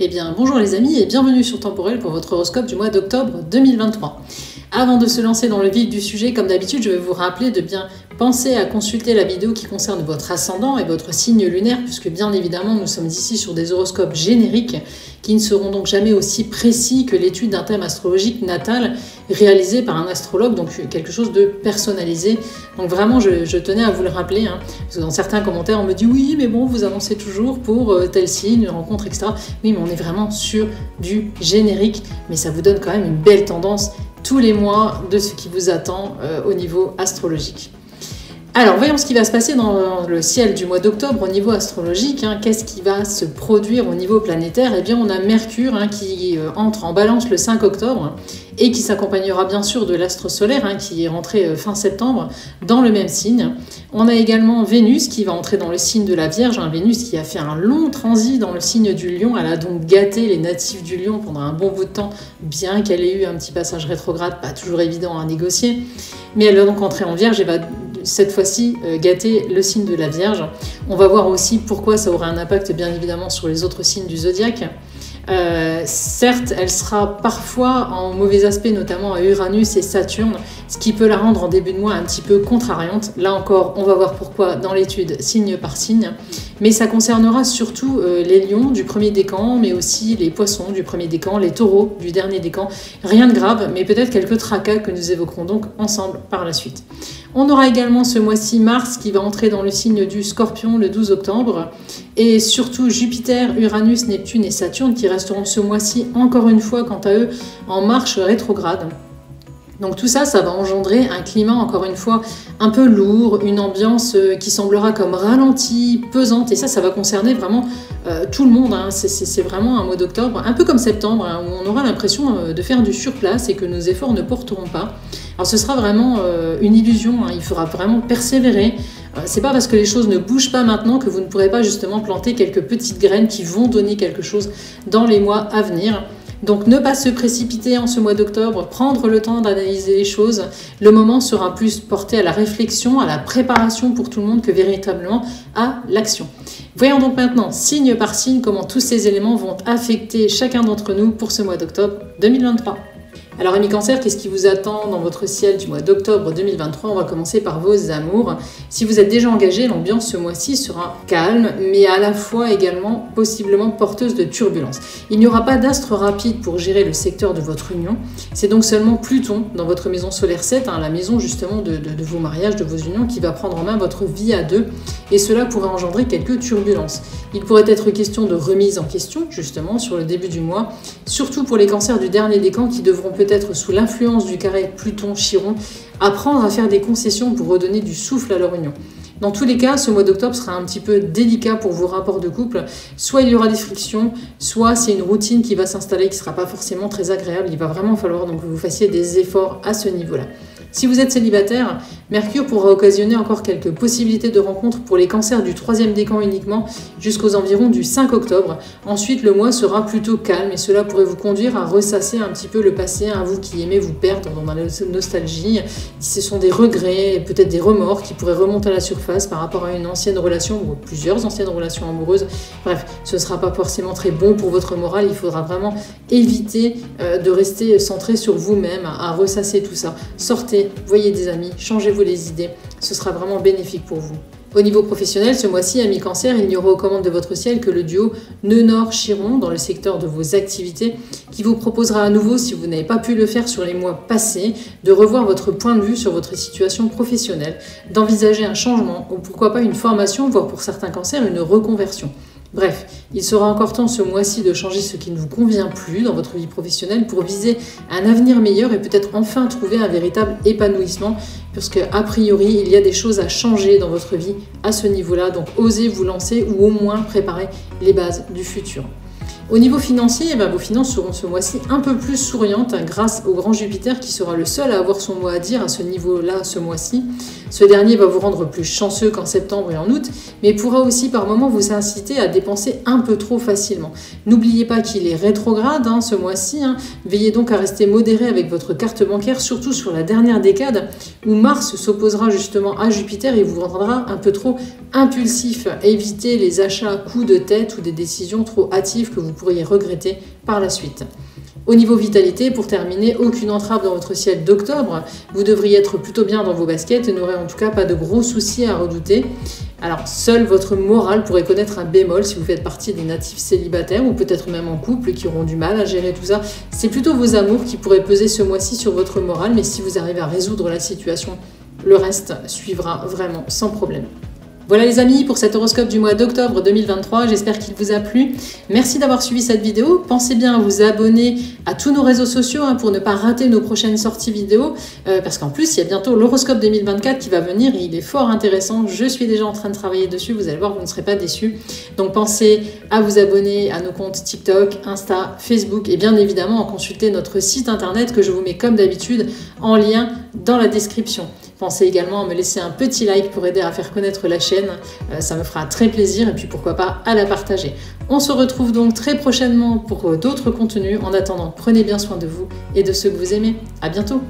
Eh bien, bonjour les amis et bienvenue sur Temporel pour votre horoscope du mois d'octobre 2023. Avant de se lancer dans le vif du sujet, comme d'habitude, je vais vous rappeler de bien penser à consulter la vidéo qui concerne votre ascendant et votre signe lunaire, puisque bien évidemment, nous sommes ici sur des horoscopes génériques qui ne seront donc jamais aussi précis que l'étude d'un thème astrologique natal réalisé par un astrologue, donc quelque chose de personnalisé. Donc vraiment, je tenais à vous le rappeler, parce que dans certains commentaires, on me dit « Oui, mais bon, vous annoncez toujours pour tel signe, une rencontre, etc. » Oui, mais on est vraiment sur du générique, mais ça vous donne quand même une belle tendance tous les mois de ce qui vous attend au niveau astrologique. Alors, voyons ce qui va se passer dans le ciel du mois d'octobre au niveau astrologique. Qu'est-ce qui va se produire au niveau planétaire? Eh bien, on a Mercure qui entre en balance le 5 octobre et qui s'accompagnera bien sûr de l'astre solaire qui est rentré fin septembre dans le même signe. On a également Vénus qui va entrer dans le signe de la Vierge. Vénus qui a fait un long transit dans le signe du Lion. Elle a donc gâté les natifs du Lion pendant un bon bout de temps, bien qu'elle ait eu un petit passage rétrograde, pas toujours évident à négocier. Mais elle va donc entrer en Vierge et va cette fois-ci gâter le signe de la Vierge. On va voir aussi pourquoi ça aura un impact bien évidemment sur les autres signes du zodiaque. Certes, elle sera parfois en mauvais aspect, notamment à Uranus et Saturne, ce qui peut la rendre en début de mois un petit peu contrariante. Là encore, on va voir pourquoi dans l'étude signe par signe. Mais ça concernera surtout les lions du premier décan, mais aussi les poissons du premier décan, les taureaux du dernier décan. Rien de grave, mais peut-être quelques tracas que nous évoquerons donc ensemble par la suite. On aura également ce mois-ci Mars qui va entrer dans le signe du Scorpion le 12 octobre. Et surtout Jupiter, Uranus, Neptune et Saturne qui resteront ce mois-ci encore une fois quant à eux en marche rétrograde. Donc tout ça, ça va engendrer un climat, encore une fois, un peu lourd, une ambiance qui semblera comme ralentie, pesante. Et ça va concerner vraiment tout le monde. C'est vraiment un mois d'octobre, un peu comme septembre, où on aura l'impression de faire du surplace et que nos efforts ne porteront pas. Alors ce sera vraiment une illusion, il faudra vraiment persévérer. C'est pas parce que les choses ne bougent pas maintenant que vous ne pourrez pas justement planter quelques petites graines qui vont donner quelque chose dans les mois à venir. Donc ne pas se précipiter en ce mois d'octobre, prendre le temps d'analyser les choses. Le moment sera plus porté à la réflexion, à la préparation pour tout le monde que véritablement à l'action. Voyons donc maintenant, signe par signe, comment tous ces éléments vont affecter chacun d'entre nous pour ce mois d'octobre 2023. Alors amis Cancer, qu'est-ce qui vous attend dans votre ciel du mois d'octobre 2023? On va commencer par vos amours. Si vous êtes déjà engagé, l'ambiance ce mois-ci sera calme, mais à la fois également possiblement porteuse de turbulences. Il n'y aura pas d'astre rapide pour gérer le secteur de votre union. C'est donc seulement Pluton dans votre maison solaire 7, la maison justement de vos mariages, de vos unions, qui va prendre en main votre vie à deux. Et cela pourrait engendrer quelques turbulences. Il pourrait être question de remise en question, justement, sur le début du mois, surtout pour les cancers du dernier décan qui devront peut-être, sous l'influence du carré Pluton-Chiron, apprendre à faire des concessions pour redonner du souffle à leur union. Dans tous les cas, ce mois d'octobre sera un petit peu délicat pour vos rapports de couple. Soit il y aura des frictions, soit c'est une routine qui va s'installer qui ne sera pas forcément très agréable. Il va vraiment falloir donc que vous fassiez des efforts à ce niveau-là. Si vous êtes célibataire, Mercure pourra occasionner encore quelques possibilités de rencontres pour les cancers du troisième décan uniquement jusqu'aux environs du 5 octobre. Ensuite, le mois sera plutôt calme et cela pourrait vous conduire à ressasser un petit peu le passé, vous qui aimez vous perdre dans la nostalgie. Ce sont des regrets, peut-être des remords qui pourraient remonter à la surface par rapport à une ancienne relation ou plusieurs anciennes relations amoureuses. Bref, ce ne sera pas forcément très bon pour votre morale. Il faudra vraiment éviter de rester centré sur vous-même, à ressasser tout ça. Sortez, voyez des amis, changez-vous les idées, ce sera vraiment bénéfique pour vous. Au niveau professionnel, ce mois-ci, amis Cancer, il n'y aura aux commandes de votre ciel que le duo Nœud-Nord-Chiron dans le secteur de vos activités qui vous proposera à nouveau, si vous n'avez pas pu le faire sur les mois passés, de revoir votre point de vue sur votre situation professionnelle, d'envisager un changement ou pourquoi pas une formation, voire pour certains cancers une reconversion. Bref, il sera encore temps ce mois-ci de changer ce qui ne vous convient plus dans votre vie professionnelle pour viser un avenir meilleur et peut-être enfin trouver un véritable épanouissement, puisque a priori, il y a des choses à changer dans votre vie à ce niveau-là, donc osez vous lancer ou au moins préparer les bases du futur. Au niveau financier, vos finances seront ce mois-ci un peu plus souriantes grâce au grand Jupiter qui sera le seul à avoir son mot à dire à ce niveau-là ce mois-ci. Ce dernier va vous rendre plus chanceux qu'en septembre et en août, mais pourra aussi par moments vous inciter à dépenser un peu trop facilement. N'oubliez pas qu'il est rétrograde ce mois-ci, veillez donc à rester modéré avec votre carte bancaire, surtout sur la dernière décade où Mars s'opposera justement à Jupiter et vous rendra un peu trop impulsif. Évitez les achats à coups de tête ou des décisions trop hâtives que vous pourriez regretter par la suite. Au niveau vitalité, pour terminer, aucune entrave dans votre ciel d'octobre. Vous devriez être plutôt bien dans vos baskets et n'aurez en tout cas pas de gros soucis à redouter. Alors, seul votre morale pourrait connaître un bémol si vous faites partie des natifs célibataires ou peut-être même en couple qui auront du mal à gérer tout ça. C'est plutôt vos amours qui pourraient peser ce mois-ci sur votre morale, mais si vous arrivez à résoudre la situation, le reste suivra vraiment sans problème. Voilà les amis pour cet horoscope du mois d'octobre 2023, j'espère qu'il vous a plu. Merci d'avoir suivi cette vidéo, pensez bien à vous abonner à tous nos réseaux sociaux pour ne pas rater nos prochaines sorties vidéo, parce qu'en plus il y a bientôt l'horoscope 2024 qui va venir et il est fort intéressant, je suis déjà en train de travailler dessus, vous allez voir, vous ne serez pas déçus. Donc pensez à vous abonner à nos comptes TikTok, Insta, Facebook et bien évidemment à consulter notre site internet que je vous mets comme d'habitude en lien dans la description. Pensez également à me laisser un petit like pour aider à faire connaître la chaîne, ça me fera très plaisir et puis pourquoi pas à la partager. On se retrouve donc très prochainement pour d'autres contenus. En attendant, prenez bien soin de vous et de ceux que vous aimez. À bientôt!